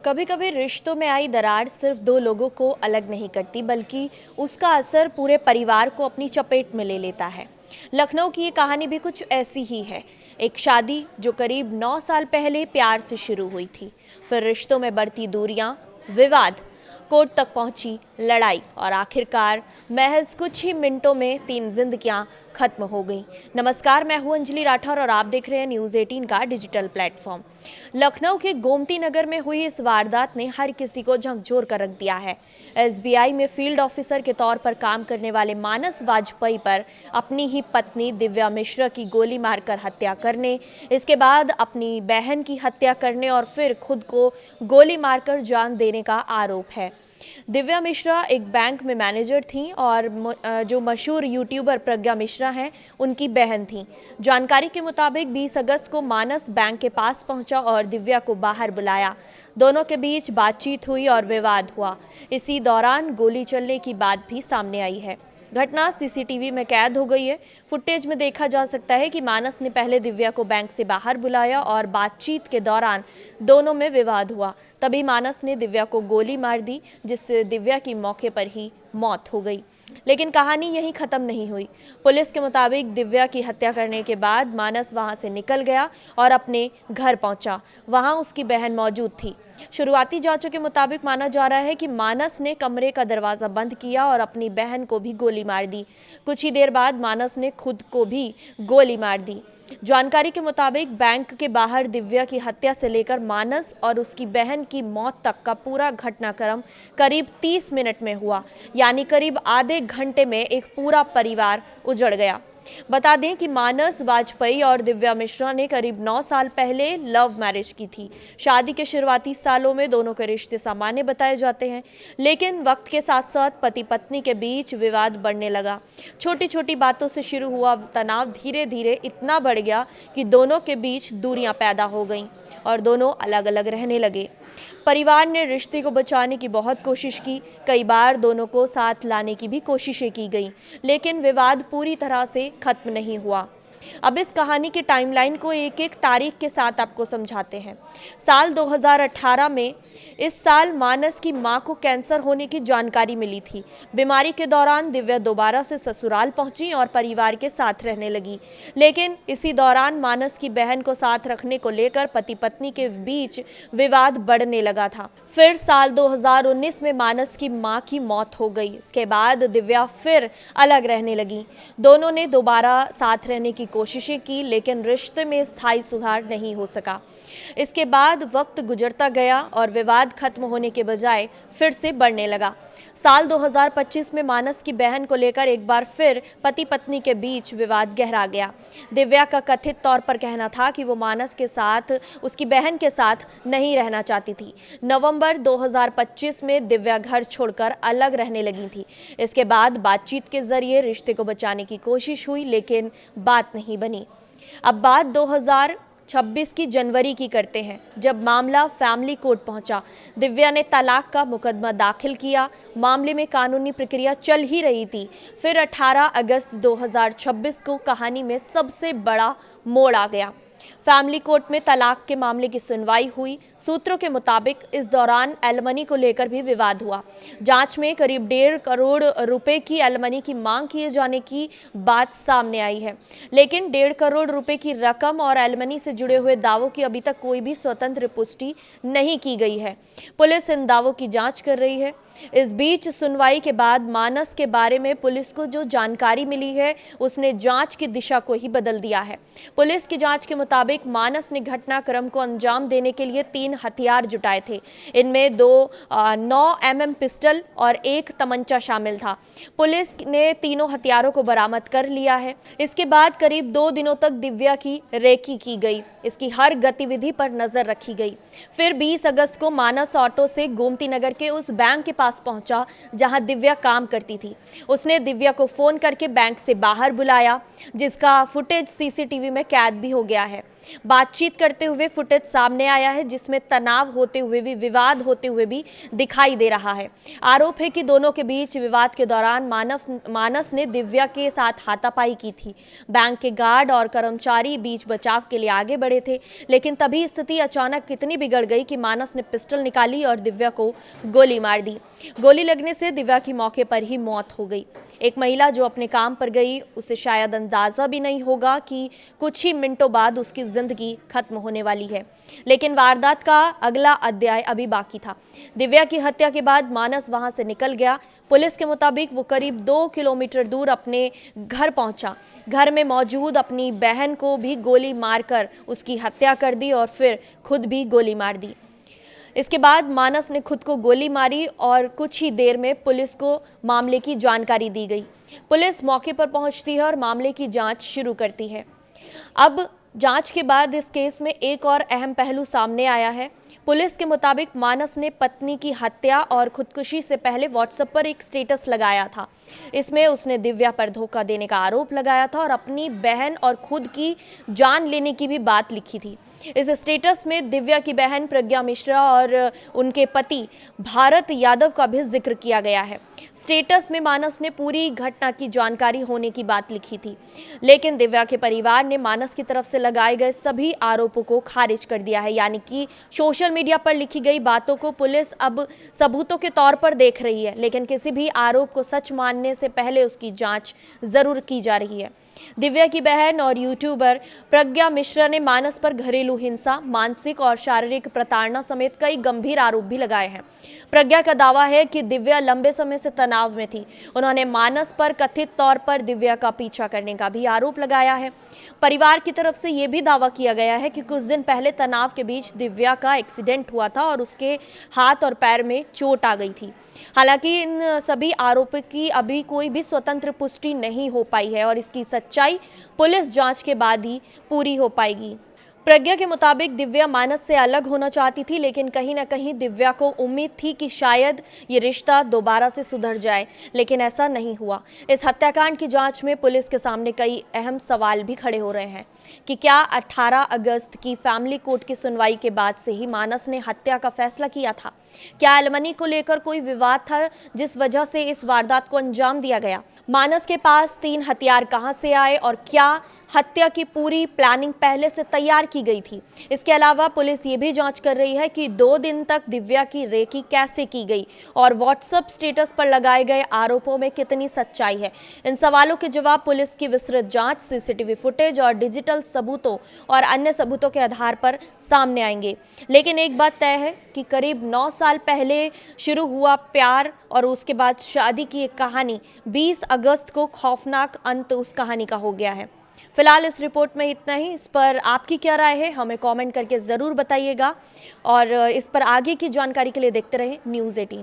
कभी कभी रिश्तों में आई दरार सिर्फ दो लोगों को अलग नहीं करती, बल्कि उसका असर पूरे परिवार को अपनी चपेट में ले लेता है। लखनऊ की ये कहानी भी कुछ ऐसी ही है। एक शादी जो करीब 9 साल पहले प्यार से शुरू हुई थी, फिर रिश्तों में बढ़ती दूरियां, विवाद, कोर्ट तक पहुंची लड़ाई और आखिरकार महज कुछ ही मिनटों में 3 जिंदगियां खत्म हो गईं। नमस्कार, मैं हूं अंजलि राठौर और आप देख रहे हैं न्यूज़ 18 का डिजिटल प्लेटफॉर्म। लखनऊ के गोमती नगर में हुई इस वारदात ने हर किसी को झकझोर कर रख दिया है। एसबीआई में फील्ड ऑफिसर के तौर पर काम करने वाले मानस वाजपेयी पर अपनी ही पत्नी दिव्या मिश्रा की गोली मारकर हत्या करने, इसके बाद अपनी बहन की हत्या करने और फिर खुद को गोली मारकर जान देने का आरोप है। दिव्या मिश्रा एक बैंक में मैनेजर थीं और जो मशहूर यूट्यूबर प्रज्ञा मिश्रा हैं, उनकी बहन थीं। जानकारी के मुताबिक 20 अगस्त को मानस बैंक के पास पहुंचा और दिव्या को बाहर बुलाया। दोनों के बीच बातचीत हुई और विवाद हुआ। इसी दौरान गोली चलने की बात भी सामने आई है। घटना सीसीटीवी में कैद हो गई है। फुटेज में देखा जा सकता है कि मानस ने पहले दिव्या को बैंक से बाहर बुलाया और बातचीत के दौरान दोनों में विवाद हुआ। तभी मानस ने दिव्या को गोली मार दी, जिससे दिव्या की मौके पर ही मौत हो गई। लेकिन कहानी यहीं खत्म नहीं हुई। पुलिस के मुताबिक दिव्या की हत्या करने के बाद मानस वहां से निकल गया और अपने घर पहुंचा। वहां उसकी बहन मौजूद थी। शुरुआती जांचों के मुताबिक माना जा रहा है कि मानस ने कमरे का दरवाजा बंद किया और अपनी बहन को भी गोली मार दी। कुछ ही देर बाद मानस ने खुद को भी गोली मार दी। जानकारी के मुताबिक बैंक के बाहर दिव्या की हत्या से लेकर मानस और उसकी बहन की मौत तक का पूरा घटनाक्रम करीब 30 मिनट में हुआ, यानी करीब आधे घंटे में एक पूरा परिवार उजड़ गया। बता दें कि मानस वाजपेयी और दिव्या मिश्रा ने करीब 9 साल पहले लव मैरिज की थी। शादी के शुरुआती सालों में दोनों के रिश्ते सामान्य बताए जाते हैं, लेकिन वक्त के साथ साथ पति पत्नी के बीच विवाद बढ़ने लगा। छोटी छोटी बातों से शुरू हुआ तनाव धीरे धीरे इतना बढ़ गया कि दोनों के बीच दूरियां पैदा हो गईं और दोनों अलग अलग रहने लगे। परिवार ने रिश्ते को बचाने की बहुत कोशिश की। कई बार दोनों को साथ लाने की भी कोशिशें की गई, लेकिन विवाद पूरी तरह से खत्म नहीं हुआ। अब इस कहानी के टाइमलाइन को एक एक तारीख के साथ आपको समझाते हैं। साल 2018 में इस साल मानस की मां को कैंसर होने की जानकारी मिली थी। बीमारी के दौरान दिव्या दोबारा से ससुराल पहुंची और परिवार के साथ रहने लगी, लेकिन इसी दौरान मानस की बहन को साथ रखने को लेकर पति पत्नी के बीच विवाद बढ़ने लगा था। फिर साल 2019 में मानस की मां की मौत हो गई। इसके बाद दिव्या फिर अलग रहने लगी। दोनों ने दोबारा साथ रहने की कोशिशें की, लेकिन रिश्ते में स्थायी सुधार नहीं हो सका। इसके बाद वक्त गुजरता गया और विवाद खत्म होने के बजाय फिर से बढ़ने लगा। साल 2025 में मानस की बहन को लेकर एक बार फिर पति पत्नी के बीच विवाद गहरा गया। दिव्या का कथित तौर पर कहना था कि वो मानस के साथ उसकी बहन के साथ नहीं रहना चाहती थी। नवंबर 2025 में दिव्या घर छोड़कर अलग रहने लगी थी। इसके बाद बातचीत के जरिए रिश्ते को बचाने की कोशिश हुई, लेकिन बात नहीं बनी। अब बात 2026 की जनवरी की करते हैं, जब मामला फैमिली कोर्ट पहुंचा। दिव्या ने तलाक का मुकदमा दाखिल किया। मामले में कानूनी प्रक्रिया चल ही रही थी। फिर 18 अगस्त 2026 को कहानी में सबसे बड़ा मोड़ आ गया। फैमिली कोर्ट में तलाक के मामले की सुनवाई हुई। सूत्रों के मुताबिक इस दौरान एलिमनी को लेकर भी विवाद हुआ। जांच में करीब 1.5 करोड़ रुपए की एलिमनी की मांग किए जाने की बात सामने आई है, लेकिन 1.5 करोड़ रुपए की रकम और एलिमनी से जुड़े हुए दावों की अभी तक कोई भी स्वतंत्र पुष्टि नहीं की गई है। पुलिस इन दावों की जांच कर रही है। इस बीच सुनवाई के बाद मानस के बारे में पुलिस को जो जानकारी मिली है, उसने जांच की दिशा को ही बदल दिया है। पुलिस की जांच के मुताबिक मानस ने घटनाक्रम को अंजाम देने के लिए 3 हथियार जुटाए थे। इनमें 2 9 mm पिस्टल और 1 तमंचा शामिल था। पुलिस ने तीनों हथियारों को बरामद कर लिया है। इसके बाद करीब 2 दिनों तक दिव्या की रेकी की गई। इसकी हर गतिविधि पर नजर रखी गई। फिर 20 अगस्त को मानस ऑटो से गोमती नगर के उस बैंक के पास पहुंचा जहां दिव्या काम करती थी। उसने दिव्या को फोन करके बैंक से बाहर बुलाया, जिसका फुटेज सीसीटीवी में कैद भी हो गया है। बातचीत करते हुए फुटेज सामने आया है जिसमें तनाव होते हुए भी, विवाद होते हुए भी दिखाई दे रहा है। आरोप है कि दोनों के बीच विवाद के दौरान मानस ने दिव्या के साथ हाथापाई की थी। बैंक के गार्ड और कर्मचारी बीच बचाव के लिए आगे बढ़े थे, लेकिन तभी स्थिति अचानक कितनी बिगड़ गई कि मानस ने पिस्टल निकाली और दिव्या को गोली मार दी। गोली लगने से दिव्या की मौके पर ही मौत हो गई। एक महिला जो अपने काम पर गई, उसे शायद अंदाजा भी नहीं होगा कि कुछ ही मिनटों बाद उसकी जिंदगी खत्म होने वाली है। लेकिन वारदात का अगला अध्याय अभी बाकी था। दिव्या की हत्या के बाद मानस वहां से निकल गया। पुलिस के मुताबिक वो करीब 2 किलोमीटर दूर अपने घर पहुंचा। घर में मौजूद अपनी बहन को भी गोली मारकर उसकी हत्या कर दी और फिर खुद भी गोली मार दी। इसके बाद मानस ने खुद को गोली मारी और कुछ ही देर में पुलिस को मामले की जानकारी दी गई। पुलिस मौके पर पहुंचती है और मामले की जांच शुरू करती है। अब जांच के बाद इस केस में एक और अहम पहलू सामने आया है। पुलिस के मुताबिक मानस ने पत्नी की हत्या और खुदकुशी से पहले व्हाट्सएप पर एक स्टेटस लगाया था। इसमें उसने दिव्या पर धोखा देने का आरोप लगाया था और अपनी बहन और खुद की जान लेने की भी बात लिखी थी। इस स्टेटस में दिव्या की बहन प्रज्ञा मिश्रा और उनके पति भारत यादव का भी जिक्र किया गया है। स्टेटस में मानस ने पूरी घटना की जानकारी होने की बात लिखी थी, लेकिन दिव्या के परिवार ने मानस की तरफ से लगाए गए सभी आरोपों को खारिज कर दिया है। यानी कि सोशल मीडिया पर लिखी गई बातों को पुलिस अब सबूतों के तौर पर देख रही है, लेकिन किसी भी आरोप को सच मानने से पहले उसकी जांच जरूर की जा रही है। दिव्या की बहन और यूट्यूबर प्रज्ञा मिश्रा ने मानस पर घरेलू हिंसा, मानसिक और शारीरिक प्रताड़ना समेत कई गंभीर आरोप भी लगाए हैं। प्रज्ञा का दावा है कि दिव्या लंबे समय से तनाव में थी। उन्होंने मानस पर कथित तौर पर दिव्या का पीछा करने का भी आरोप लगाया है। परिवार की तरफ से यह भी दावा किया गया है कि कुछ दिन पहले तनाव के बीच दिव्या का एक्सीडेंट हुआ था और उसके हाथ और पैर में चोट आ गई थी। हालांकि इन सभी आरोपों की अभी कोई भी स्वतंत्र पुष्टि नहीं हो पाई है और इसकी सच्चाई पुलिस जांच के बाद ही पूरी हो पाएगी। प्रज्ञा के मुताबिक दिव्या मानस से अलग होना चाहती थी, लेकिन कहीं ना कहीं दिव्या को उम्मीद थी कि शायद ये रिश्ता दोबारा से सुधर जाए, लेकिन ऐसा नहीं हुआ। इस हत्याकांड की जांच में पुलिस के सामने कई अहम सवाल भी खड़े हो रहे हैं कि क्या 18 अगस्त की फैमिली कोर्ट की सुनवाई के बाद से ही मानस ने हत्या का फैसला किया था? क्या एलिमनी को लेकर कोई विवाद था जिस वजह से इस वारदात को अंजाम दिया गया? मानस के पास 3 हथियार कहां से आए और क्या हत्या की पूरी प्लानिंग पहले से तैयार की गई थी? इसके अलावा पुलिस ये भी जांच कर रही है कि 2 दिन तक दिव्या की रेकी कैसे की गई और व्हाट्सएप स्टेटस पर लगाए गए आरोपों में कितनी सच्चाई है। इन सवालों के जवाब पुलिस की विस्तृत जांच, सीसीटीवी फुटेज और डिजिटल सबूतों और अन्य सबूतों के आधार पर सामने आएंगे। लेकिन एक बात तय है कि करीब 9 साल पहले शुरू हुआ प्यार और उसके बाद शादी की एक कहानी 20 अगस्त को खौफनाक अंत उस कहानी का हो गया है। फिलहाल इस रिपोर्ट में इतना ही। इस पर आपकी क्या राय है हमें कमेंट करके ज़रूर बताइएगा और इस पर आगे की जानकारी के लिए देखते रहें न्यूज़ 18।